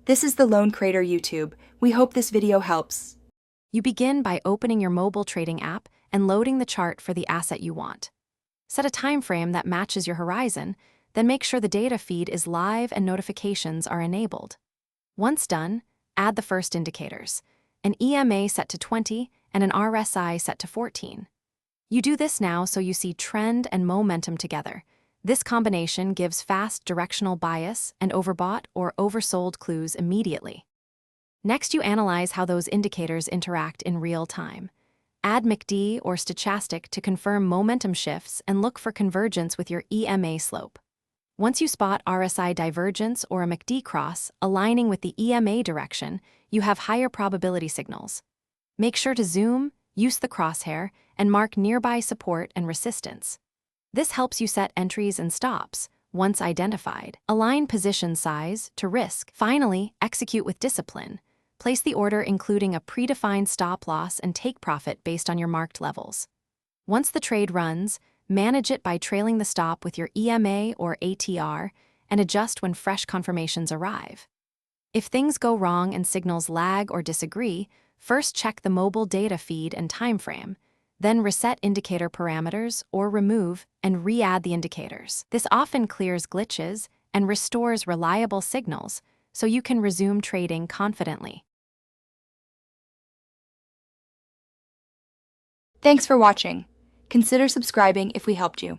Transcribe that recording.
This is the Lone Trader YouTube. We hope this video helps. You begin by opening your mobile trading app and loading the chart for the asset you want. Set a time frame that matches your horizon, then make sure the data feed is live and notifications are enabled. Once done, add the first indicators, an EMA set to 20 and an RSI set to 14. You do this now so you see trend and momentum together. This combination gives fast directional bias and overbought or oversold clues immediately. Next, you analyze how those indicators interact in real time. Add MACD or stochastic to confirm momentum shifts and look for convergence with your EMA slope. Once you spot RSI divergence or a MACD cross aligning with the EMA direction, you have higher probability signals. Make sure to zoom, use the crosshair, and mark nearby support and resistance. This helps you set entries and stops once identified. Align position size to risk. Finally, execute with discipline. Place the order including a predefined stop loss and take profit based on your marked levels. Once the trade runs, manage it by trailing the stop with your EMA or ATR and adjust when fresh confirmations arrive. If things go wrong and signals lag or disagree, first check the mobile data feed and timeframe, then reset indicator parameters or remove and re-add the indicators. This often clears glitches and restores reliable signals so you can resume trading confidently. Thanks for watching. Consider subscribing if we helped you.